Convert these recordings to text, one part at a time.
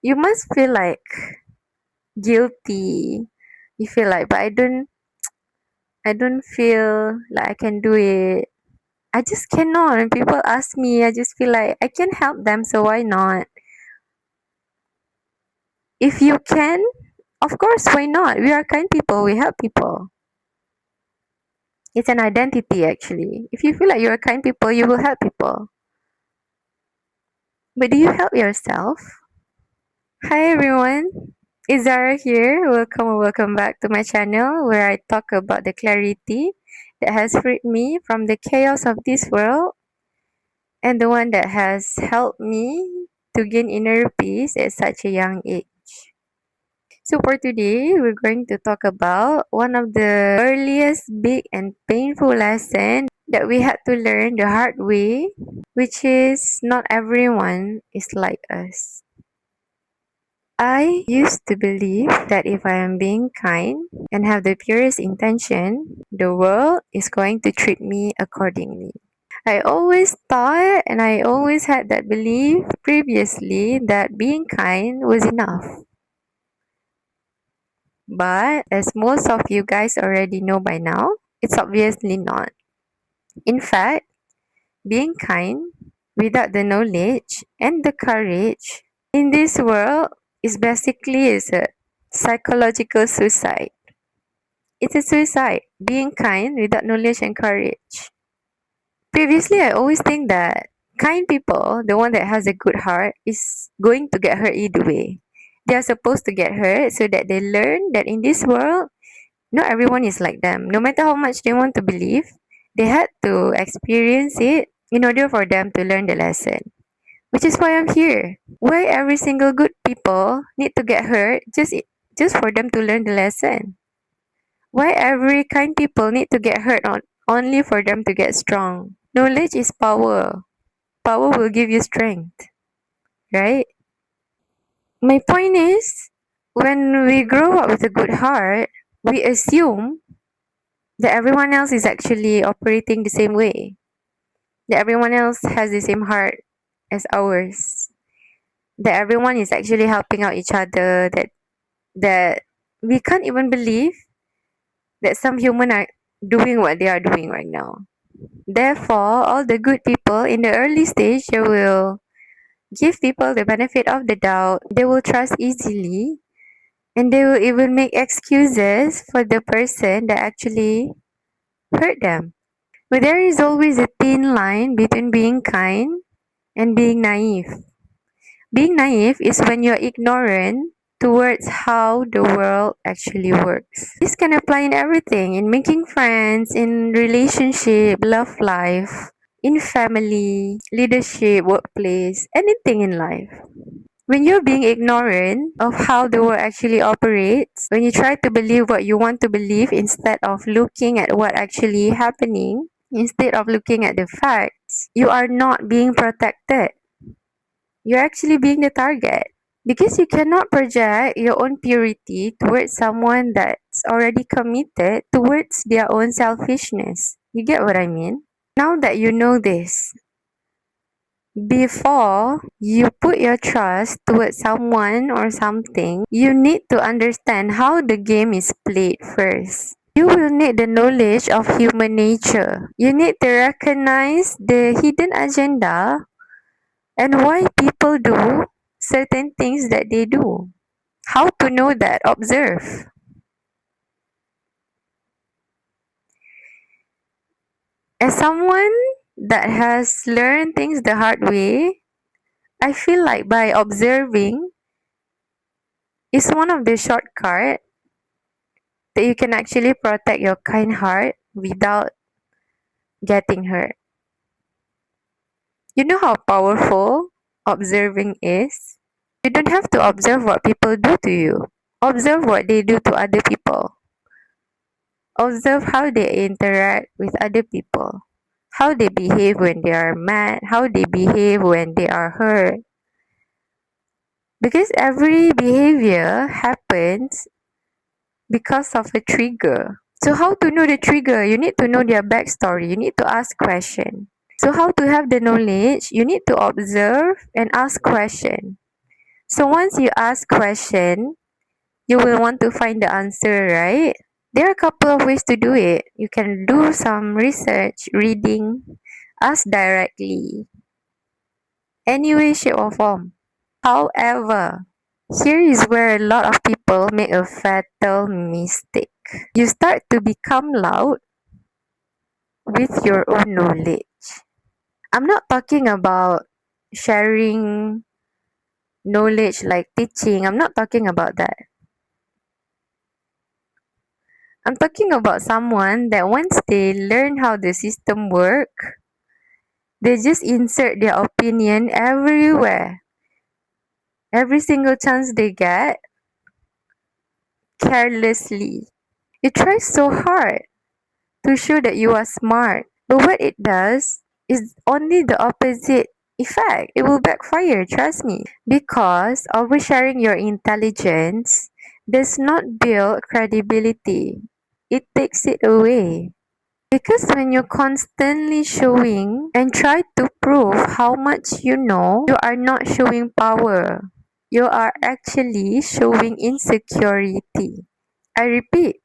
you must feel like guilty. You feel like, but I don't feel like I can do it. I just cannot. When people ask me, I just feel like I can help them, so why not? If you can, of course, why not? We are kind people, we help people. It's an identity actually. If you feel like you're a kind people, you will help people. But do you help yourself? Hi everyone, it's Zara here. Welcome back to my channel where I talk about the clarity that has freed me from the chaos of this world and the one that has helped me to gain inner peace at such a young age. So for today, we're going to talk about one of the earliest big and painful lessons that we had to learn the hard way, which is not everyone is like us. I used to believe that if I am being kind and have the purest intention, the world is going to treat me accordingly. I always thought and I always had that belief previously that being kind was enough. But as most of you guys already know by now, it's obviously not. In fact, being kind without the knowledge and the courage in this world is basically is a psychological suicide. It's a suicide, being kind without knowledge and courage. Previously, I always think that kind people, the one that has a good heart, is going to get hurt either way. They are supposed to get hurt so that they learn that in this world, not everyone is like them. No matter how much they want to believe, they had to experience it in order for them to learn the lesson. Which is why I'm here. Why every single good people need to get hurt just for them to learn the lesson? Why every kind people need to get hurt only for them to get strong? Knowledge is power. Power will give you strength, right? My point is, when we grow up with a good heart, we assume that everyone else is actually operating the same way, that everyone else has the same heart as ours, that everyone is actually helping out each other, that we can't even believe that some human are doing what they are doing right now. Therefore, all the good people in the early stage, they will give people the benefit of the doubt, they will trust easily, and they will even make excuses for the person that actually hurt them. But there is always a thin line between being kind and being naive. Being naive is when you're ignorant towards how the world actually works. This can apply in everything, in making friends, in relationship, love life, in family, leadership, workplace, anything in life. When you're being ignorant of how the world actually operates, when you try to believe what you want to believe instead of looking at what actually happening, instead of looking at the facts, you are not being protected. You're actually being the target. Because you cannot project your own purity towards someone that's already committed towards their own selfishness. You get what I mean? Now that you know this, before you put your trust towards someone or something, you need to understand how the game is played first. You will need the knowledge of human nature. You need to recognize the hidden agenda and why people do certain things that they do. How to know that? Observe. As someone that has learned things the hard way, I feel like by observing is one of the shortcut that you can actually protect your kind heart without getting hurt. You know how powerful observing is? You don't have to observe what people do to you. Observe what they do to other people. Observe how they interact with other people. How they behave when they are mad, how they behave when they are hurt. Because every behavior happens because of a trigger. So how to know the trigger? You need to know their backstory. You need to ask questions. So how to have the knowledge? You need to observe and ask questions. So once you ask question, you will want to find the answer, right? There are a couple of ways to do it. You can do some research, reading, ask directly, any way, shape, or form. However, here is where a lot of people make a fatal mistake. You start to become loud with your own knowledge. I'm not talking about sharing knowledge like teaching. I'm not talking about that. I'm talking about someone that once they learn how the system work, they just insert their opinion everywhere. Every single chance they get, carelessly. You try so hard to show that you are smart, but what it does is only the opposite effect. It will backfire, trust me. Because oversharing your intelligence does not build credibility, it takes it away. Because when you're constantly showing and try to prove how much you know, you are not showing power. You are actually showing insecurity. I repeat,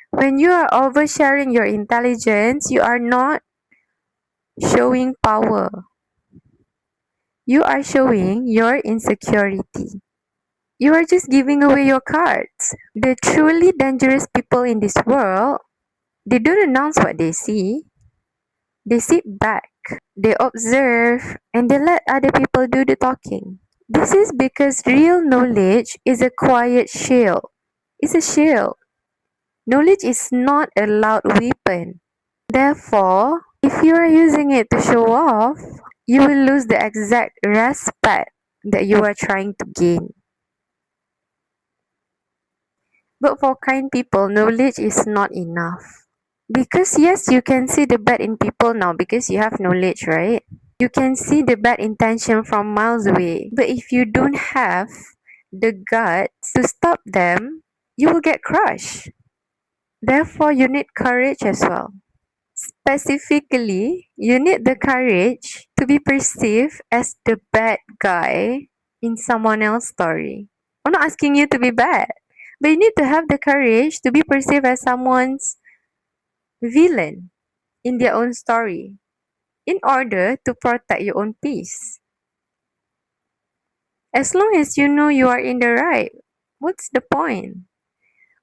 when you are oversharing your intelligence, you are not showing power. You are showing your insecurity. You are just giving away your cards. The truly dangerous people in this world, they don't announce what they see. They sit back, they observe, and they let other people do the talking. This is because real knowledge is a quiet shield. It's a shield. Knowledge is not a loud weapon. Therefore, if you are using it to show off, you will lose the exact respect that you are trying to gain. But for kind people, knowledge is not enough. Because yes, you can see the bad in people now because you have knowledge, right? You can see the bad intention from miles away. But if you don't have the guts to stop them, you will get crushed. Therefore, you need courage as well. Specifically, you need the courage to be perceived as the bad guy in someone else's story. I'm not asking you to be bad, but you need to have the courage to be perceived as someone's villain in their own story in order to protect your own peace. As long as you know you are in the right, what's the point?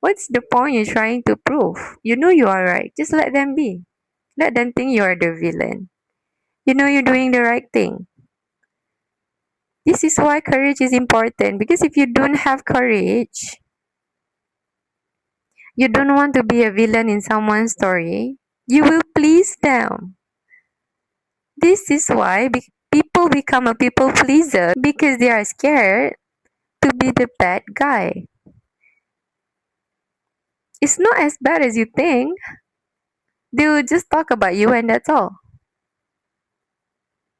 What's the point you're trying to prove? You know you are right. Just let them be. Let them think you are the villain. You know you're doing the right thing. This is why courage is important because if you don't have courage, you don't want to be a villain in someone's story, you will please them. This is why people become a people pleaser because they are scared to be the bad guy. It's not as bad as you think. They will just talk about you and that's all.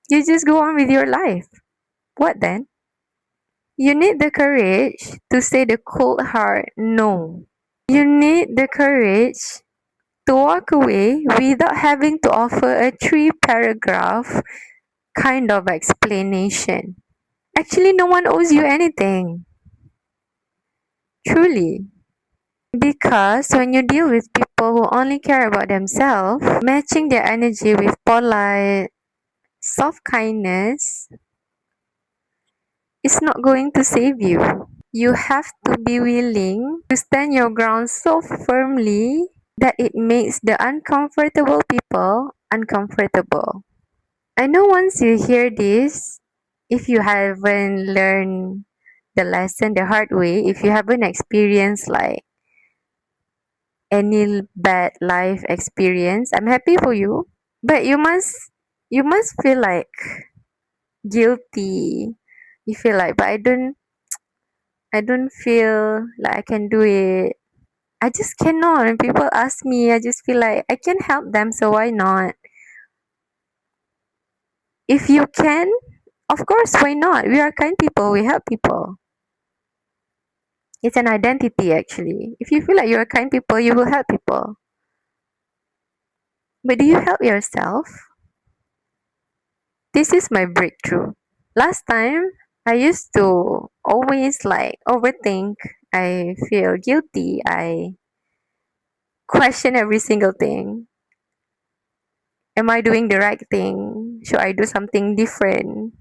You just go on with your life. What then? You need the courage to say the cold hard no. You need the courage to walk away without having to offer a 3 paragraph kind of explanation. Actually, no one owes you anything. Truly. Because when you deal with people who only care about themselves, matching their energy with polite, soft kindness is not going to save you. You have to be willing to stand your ground so firmly that it makes the uncomfortable people uncomfortable. I know once you hear this, if you haven't learned the lesson the hard way, if you haven't experienced like any bad life experience, I'm happy for you. But you must feel like guilty. You feel like, but I don't feel like I can do it. I just cannot. When people ask me, I just feel like I can help them, so why not? If you can, of course, why not? We are kind people, we help people. It's an identity actually. If you feel like you're kind people, you will help people. But do you help yourself? This is my breakthrough. Last time, I used to always like overthink. I feel guilty. I question every single thing. Am I doing the right thing? Should I do something different?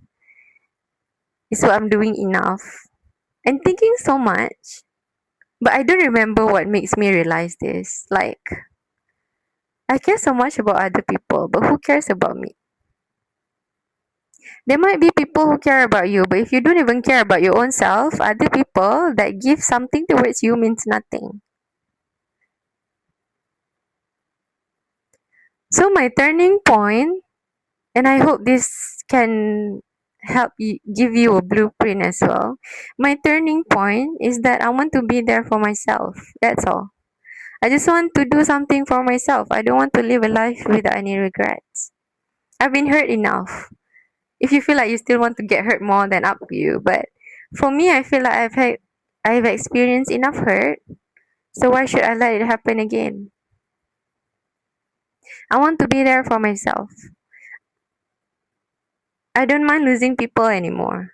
Is what I'm doing enough? And thinking so much. But I don't remember what makes me realize this. Like, I care so much about other people, but who cares about me? There might be people who care about you, but if you don't even care about your own self, other people that give something towards you means nothing. So my turning point, and I hope this can help you, give you a blueprint as well. My turning point is that I want to be there for myself. That's all. I just want to do something for myself. I don't want to live a life without any regrets. I've been hurt enough. If you feel like you still want to get hurt more, then up to you. But for me, I feel like I've experienced enough hurt. So why should I let it happen again? I want to be there for myself. I don't mind losing people anymore.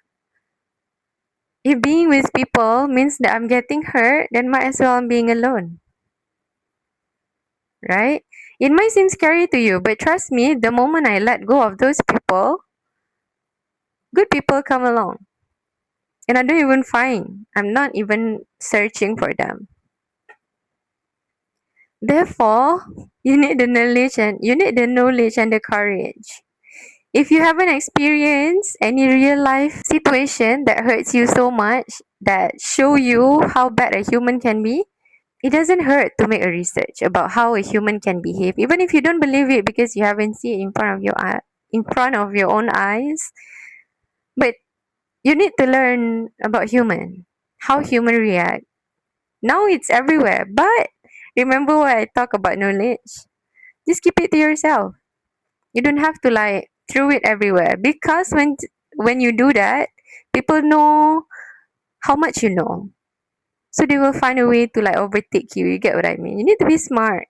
If being with people means that I'm getting hurt, then might as well I'm being alone. Right? It might seem scary to you, but trust me, the moment I let go of those people, good people come along. And I don't even find. I'm not even searching for them. Therefore, you need the knowledge and the courage. If you haven't experienced any real life situation that hurts you so much, that show you how bad a human can be, it doesn't hurt to make a research about how a human can behave, even if you don't believe it because you haven't seen it in front of your own eyes. But you need to learn about human, how human react. Now it's everywhere, but remember what I talk about knowledge. Just keep it to yourself. You don't have to like throw it everywhere because when you do that, people know how much you know. So they will find a way to like overtake you. You get what I mean? You need to be smart.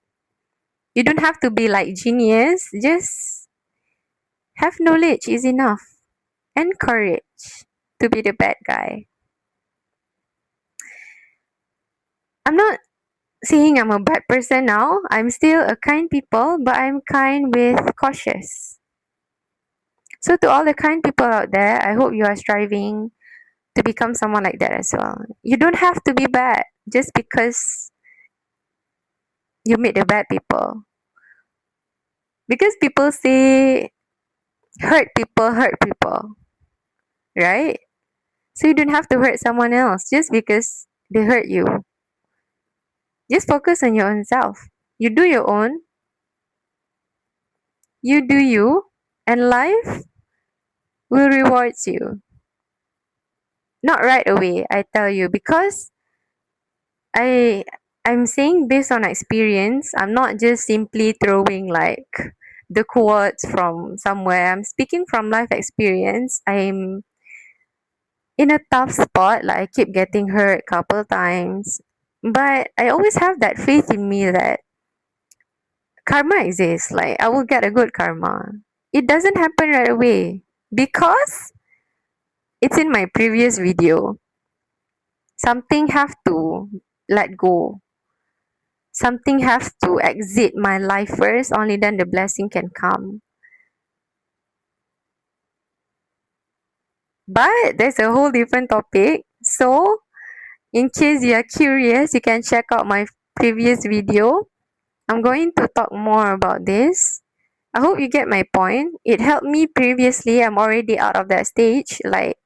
You don't have to be like genius. Just have knowledge is enough. And courage to be the bad guy. I'm not saying I'm a bad person now. I'm still a kind people, but I'm kind with cautious. So to all the kind people out there, I hope you are striving to become someone like that as well. You don't have to be bad just because you meet the bad people. Because people say hurt people, right? So you don't have to hurt someone else just because they hurt you. Just focus on your own self. You do your own, you do you, and life will reward you. Not right away, I tell you, because I I'm saying based on experience. I'm not just simply throwing like the quotes from somewhere. I'm speaking from life experience. I'm in a tough spot, like I keep getting hurt couple times. But I always have that faith in me that karma exists. Like I will get a good karma. It doesn't happen right away because it's in my previous video. Something have to let go. Something has to exit my life first, only then the blessing can come. But there's a whole different topic. So, in case you are curious, you can check out my previous video. I'm going to talk more about this. I hope you get my point. It helped me previously. I'm already out of that stage, like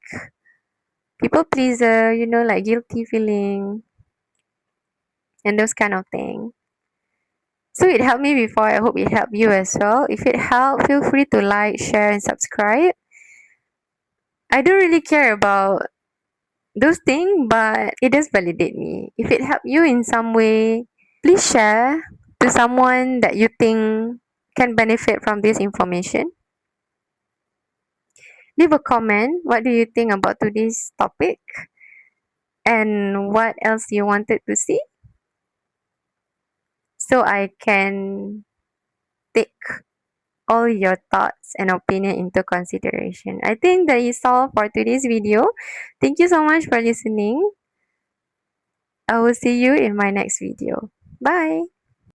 people pleaser, like guilty feeling and those kind of thing. So it helped me before. I hope it helped you as well. If it helped, feel free to like, share, and subscribe. I don't really care about those things, but it does validate me. If it helped you in some way, please share to someone that you think can benefit from this information. Leave a comment. What do you think about today's topic? And what else you wanted to see? So I can take all your thoughts and opinion into consideration. I think that is all for today's video. Thank you so much for listening. I will see you in my next video. Bye.